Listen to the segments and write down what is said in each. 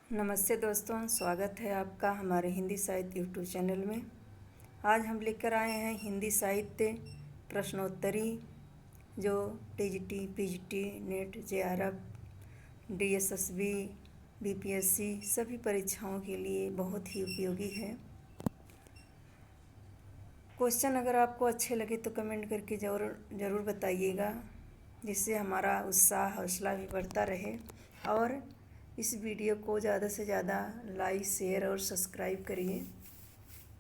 नमस्ते दोस्तों, स्वागत है आपका हमारे हिंदी साहित्य यूट्यूब चैनल में। आज हम लेकर आए हैं हिंदी साहित्य प्रश्नोत्तरी जो TGT, PGT, net, JRF, DSSB, BPSC सभी परीक्षाओं के लिए बहुत ही उपयोगी है। क्वेश्चन अगर आपको अच्छे लगे तो कमेंट करके ज़रूर बताइएगा, जिससे हमारा उत्साह हौसला भी बढ़ता रहे। और इस वीडियो को ज़्यादा से ज़्यादा लाइक, शेयर और सब्सक्राइब करिए।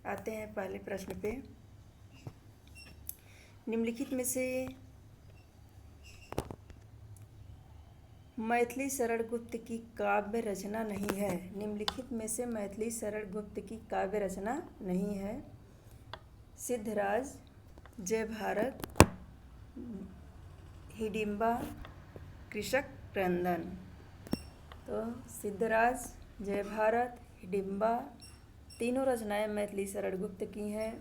आते हैं पहले प्रश्न पे। निम्नलिखित में से मैथिली शरण गुप्त की काव्य रचना नहीं है। निम्नलिखित में से मैथिली शरण गुप्त की काव्य रचना नहीं है। सिद्धराज, जय भारत, हिडिंबा, कृषक क्रंदन। तो सिद्धराज, जय भारत, हिडिंबा तीनों रचनाएं मैथिली शरण गुप्त की हैं।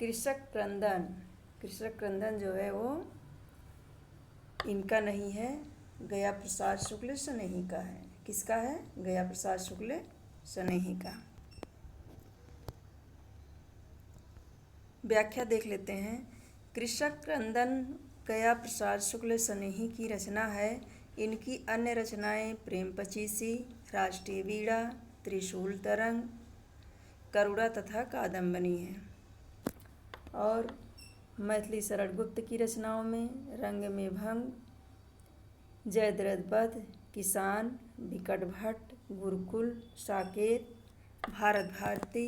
कृषक क्रंदन जो है वो इनका नहीं है, गया प्रसाद शुक्ल स्नेही का है। किसका है? गया प्रसाद शुक्ल स्नेही का। व्याख्या देख लेते हैं। कृषक क्रंदन गया प्रसाद शुक्ल स्नेही की रचना है। इनकी अन्य रचनाएं प्रेम पचीसी, राष्ट्रीय वीणा, त्रिशूल तरंग, करुणा तथा कादम्बनी हैं। और मैथिली शरण गुप्त की रचनाओं में रंग में भंग, जयद्रथ वध, किसान, विकट भट्ट, गुरुकुल, साकेत, भारत भारती,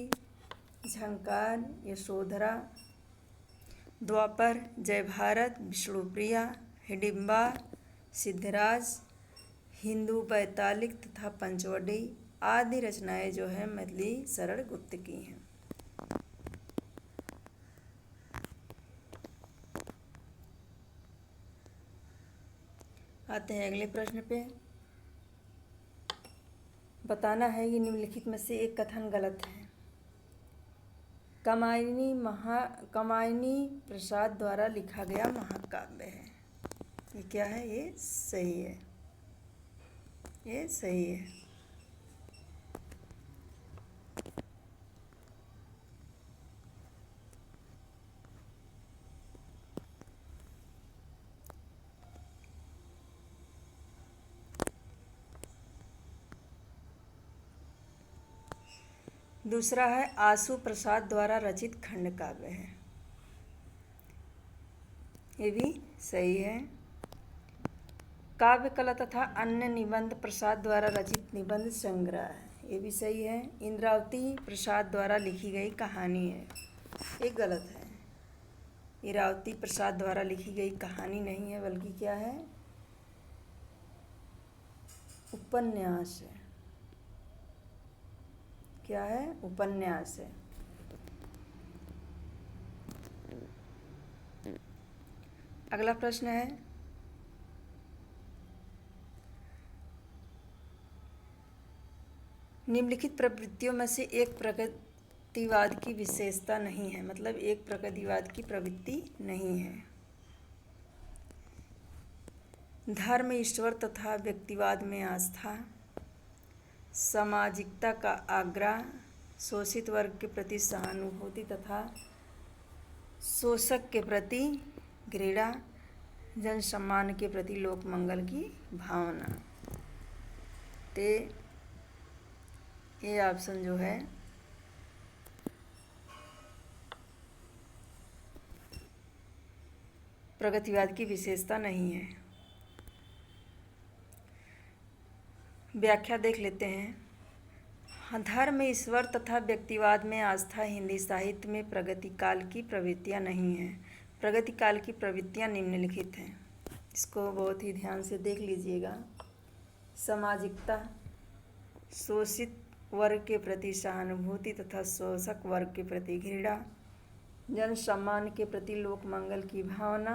झंकार, यशोधरा, द्वापर, जय भारत, विष्णुप्रिया, हिडिंबा, सिद्धराज, हिंदू वैतालिक तथा पंचवटी आदि रचनाएं जो है मैथिली शरण गुप्त की हैं। आते हैं अगले प्रश्न पे। बताना है कि निम्नलिखित में से एक कथन गलत है। कामायनी प्रसाद द्वारा लिखा गया महाकाव्य है। ये क्या है? ये सही है। ये सही है। दूसरा है आशु प्रसाद द्वारा रचित खंड काव्य है। ये भी सही है। काव्य कला तथा अन्य निबंध प्रसाद द्वारा रचित निबंध संग्रह है। ये भी सही है। इंद्रावती प्रसाद द्वारा लिखी गई कहानी है। ये गलत है। इंद्रावती प्रसाद द्वारा लिखी गई कहानी नहीं है, बल्कि क्या है? उपन्यास है। क्या है? उपन्यास है। अगला प्रश्न है, निम्नलिखित प्रवृत्तियों में से एक प्रगतिवाद की विशेषता नहीं है। मतलब एक प्रगतिवाद की प्रवृत्ति नहीं है। धर्म, ईश्वर तथा व्यक्तिवाद में आस्था, सामाजिकता का आग्रह, शोषित वर्ग के प्रति सहानुभूति तथा शोषक के प्रति घृणा, जन सम्मान के प्रति लोक मंगल की भावना। ते ये ऑप्शन जो है प्रगतिवाद की विशेषता नहीं है। व्याख्या देख लेते हैं। धर्म, ईश्वर तथा व्यक्तिवाद में आस्था हिंदी साहित्य में प्रगतिकाल की प्रवृत्तियां नहीं हैं। प्रगतिकाल की प्रवृत्तियां निम्नलिखित हैं। इसको बहुत ही ध्यान से देख लीजिएगा। सामाजिकता, शोषित वर्ग के प्रति सहानुभूति तथा शोषक वर्ग के प्रति घृणा, जन सम्मान के प्रति लोक मंगल की भावना,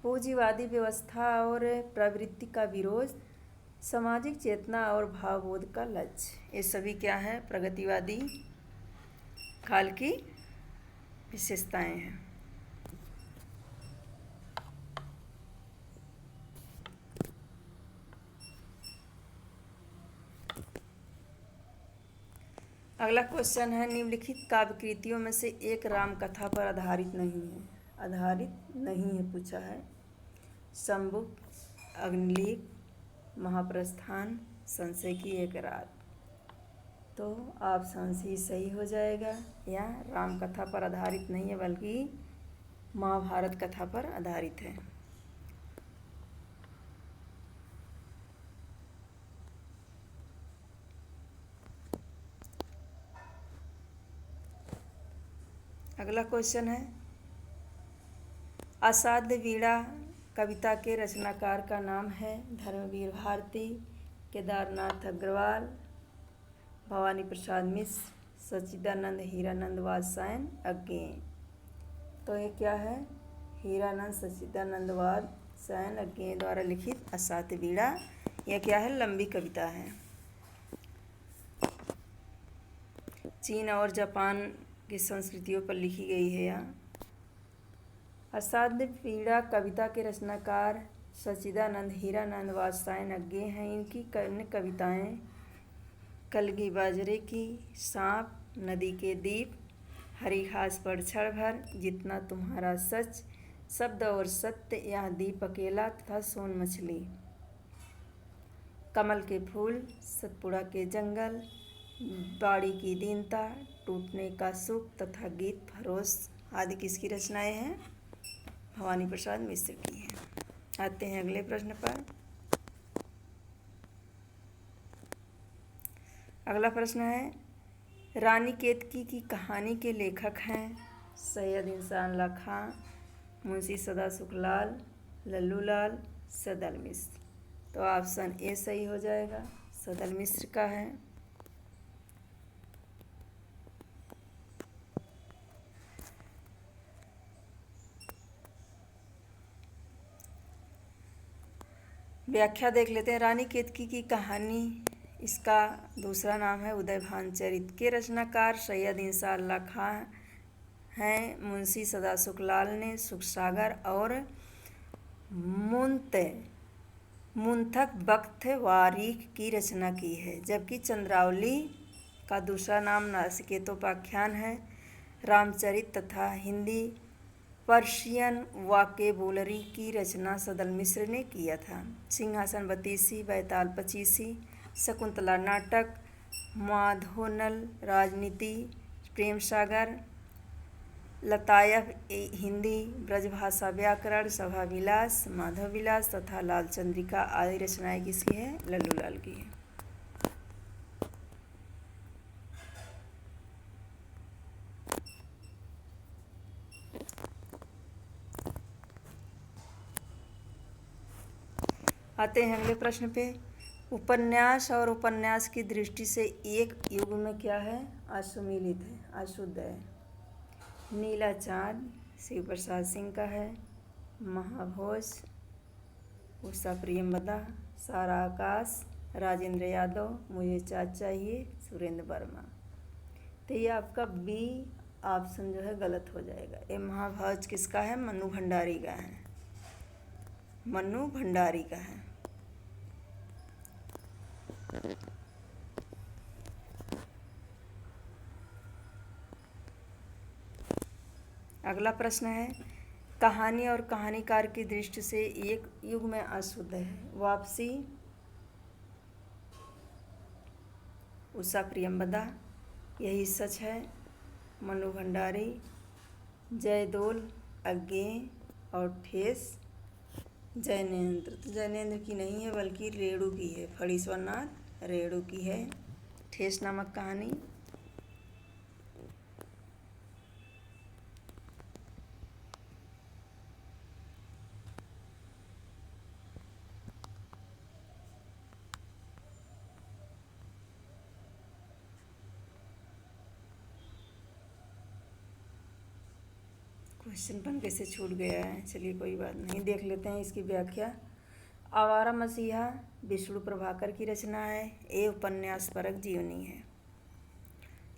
पूंजीवादी व्यवस्था और प्रवृत्ति का विरोध, सामाजिक चेतना और भावबोध का लक्ष्य। ये सभी क्या है? प्रगतिवादी काल की विशेषताएं हैं। अगला क्वेश्चन है, निम्नलिखित काव्य कृतियों में से एक राम कथा पर आधारित नहीं है पूछा है। शंबुक, अग्निलीक, महाप्रस्थान, संशय की एक रात। तो ऑप्शन सी सही हो जाएगा। यह राम कथा पर आधारित नहीं है बल्कि महाभारत कथा पर आधारित है। अगला क्वेश्चन है, असाध्य वीणा कविता के रचनाकार का नाम है। धर्मवीर भारती, केदारनाथ अग्रवाल, भवानी प्रसाद मिश्र, सच्चिदानंद हीरानंद वात्स्यायन अज्ञे। तो ये क्या है? हीरानंद सच्चिदानंद वात्स्यायन अज्ञे द्वारा लिखित असाध्य वीणा। यह क्या है? लंबी कविता है। चीन और जापान की संस्कृतियों पर लिखी गई है यह। असाध्य वीणा कविता के रचनाकार सच्चिदानंद हीरानंद वात्स्यायन अज्ञे हैं। इनकी अन्य कविताएं कलगी बाजरे की, सांप, नदी के दीप, हरी घास पर क्षण भर, जितना तुम्हारा सच, शब्द और सत्य, यह दीप अकेला तथा सोन मछली, कमल के फूल, सतपुड़ा के जंगल, बाड़ी की दीनता, टूटने का सुख तथा गीत फरोश आदि किसकी रचनाएं हैं? भवानी प्रसाद मिश्र की हैं। आते हैं अगले प्रश्न पर। अगला प्रश्न है, रानी केतकी की कहानी के लेखक हैं। सैयद इंसानुल्लाह खां, मुंशी सदा सुखलाल, लल्लू लाल, सदल मिश्र। तो ऑप्शन ए सही हो जाएगा, सदल मिश्र का है। व्याख्या देख लेते हैं। रानी केतकी की कहानी, इसका दूसरा नाम है उदयभान चरित के रचनाकार सैयद इंसानुल्लाह खां हैं। मुंशी सदा सुखलाल ने सुखसागर और मुंतक बख्त वारीख की रचना की है, जबकि चंद्रावली का दूसरा नाम नासिकेतोपाख्यान है। रामचरित तथा हिंदी पर्शियन वाकेबुलरी की रचना सदल मिश्र ने किया था। सिंहासन बतीसी, बैताल पचीसी, शकुंतला नाटक, माधोनल राजनीति, प्रेम सागर, लतायफ हिंदी, ब्रजभाषा व्याकरण, सभा विलास, माधव विलास तथा लाल चंद्रिका आदि रचनाएं किसकी है? लल्लू लाल की है। आते हैं अगले प्रश्न पे। उपन्यास और उपन्यास की दृष्टि से एक युग में क्या है? असुमिलित है, अशुद्ध है। नीला चाँद शिव प्रसाद सिंह का है। महाभोज उषा प्रियंवदा, सारा आकाश राजेंद्र यादव, मुझे चाँद चाहिए सुरेंद्र वर्मा। तो ये आपका बी ऑप्शन जो है गलत हो जाएगा। ये महाभोज किसका है? मन्नू भंडारी का है, मन्नू भंडारी का है। अगला प्रश्न है, कहानी और कहानीकार की दृष्टि से एक युग में अशुद्ध है। वापसी उषा प्रियंवदा, यही सच है मन्नू भंडारी, जयदोल अज्ञे और ठेस जैनेन्द्र। तो जैनेन्द्र की नहीं है बल्कि रेणु की है, फणीश्वरनाथ रेणु की है ठेस नामक कहानी। क्वेश्चन बन कैसे छूट गया है, चलिए कोई बात नहीं, देख लेते हैं इसकी व्याख्या। आवारा मसीहा विष्णु प्रभाकर की रचना है। ये उपन्यास परक जीवनी है।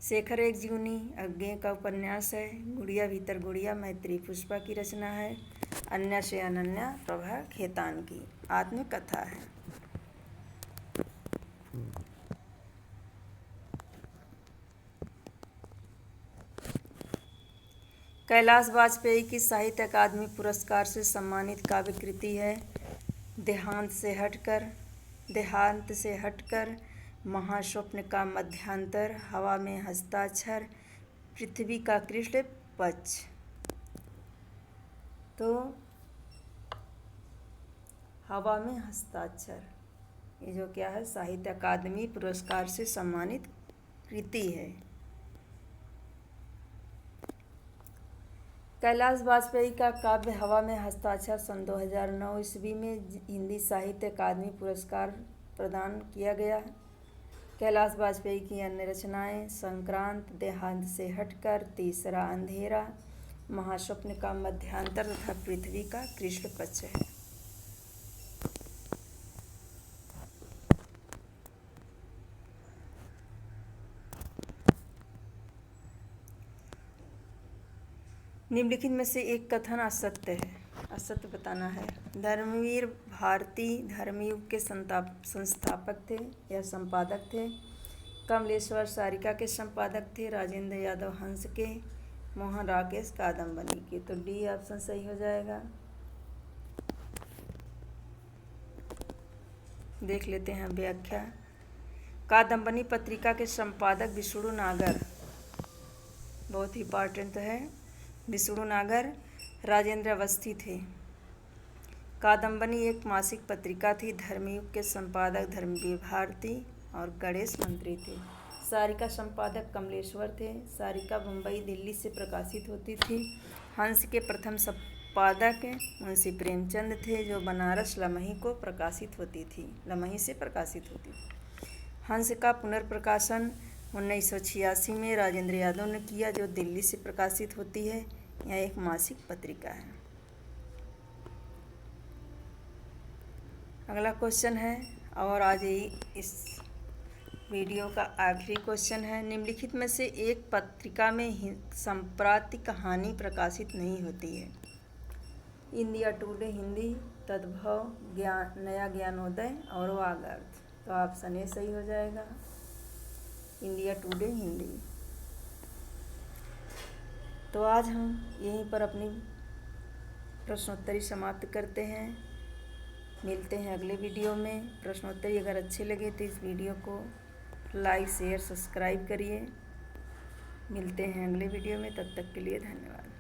शेखर एक जीवनी अज्ञे का उपन्यास है। गुड़िया भीतर गुड़िया मैत्री पुष्पा की रचना है। अन्य से अनन्या प्रभा खेतान की आत्मकथा है। कैलाश वाजपेयी की साहित्य अकादमी पुरस्कार से सम्मानित काव्य कृति है देहांत से हटकर, महास्वप्न का मध्यांतर, हवा में हस्ताक्षर, पृथ्वी का कृष्ण पक्ष। तो हवा में हस्ताक्षर ये जो क्या है, साहित्य अकादमी पुरस्कार से सम्मानित कृति है। कैलाश वाजपेयी का काव्य हवा में हस्ताक्षर सन 2009 ईस्वी में हिंदी साहित्य अकादमी पुरस्कार प्रदान किया गया। कैलाश वाजपेयी की अन्य रचनाएं संक्रांत, देहांत से हटकर, तीसरा अंधेरा, महास्वप्न का मध्यांतर तथा पृथ्वी का कृष्ण पक्ष है। निम्नलिखित में से एक कथन असत्य है, असत्य बताना है। धर्मवीर भारती धर्मयुग के संस्थापक थे या संपादक थे। कमलेश्वर सारिका के संपादक थे। राजेंद्र यादव हंस के, मोहन राकेश कादम्बनी के। तो डी ऑप्शन सही हो जाएगा। देख लेते हैं व्याख्या। कादम्बनी पत्रिका के संपादक विष्णु नागर, बहुत ही इम्पॉर्टेंट है। विष्णु नागर राजेंद्र अवस्थी थे। कादम्बनी एक मासिक पत्रिका थी। धर्मयुग के संपादक धर्मवीर भारती और गणेश मंत्री थे। सारिका संपादक कमलेश्वर थे। सारिका मुंबई दिल्ली से प्रकाशित होती थी। हंस के प्रथम संपादक मुंशी प्रेमचंद थे, जो बनारस लमही को प्रकाशित होती थी, लमही से प्रकाशित होती थी। हंस का पुनर्प्रकाशन 1986 में राजेंद्र यादव ने किया, जो दिल्ली से प्रकाशित होती है। यह एक मासिक पत्रिका है। अगला क्वेश्चन है, और आज इस वीडियो का आखिरी क्वेश्चन है। निम्नलिखित में से एक पत्रिका में संप्राप्ति कहानी प्रकाशित नहीं होती है। इंडिया टुडे हिंदी, तद्भव, नया ज्ञानोदय और वागार्थ। तो ऑप्शन ए सही हो जाएगा, इंडिया टुडे हिंदी। तो आज हम यहीं पर अपनी प्रश्नोत्तरी समाप्त करते हैं। मिलते हैं अगले वीडियो में। प्रश्नोत्तरी अगर अच्छे लगे तो इस वीडियो को लाइक, शेयर, सब्सक्राइब करिए। मिलते हैं अगले वीडियो में, तब तक के लिए धन्यवाद।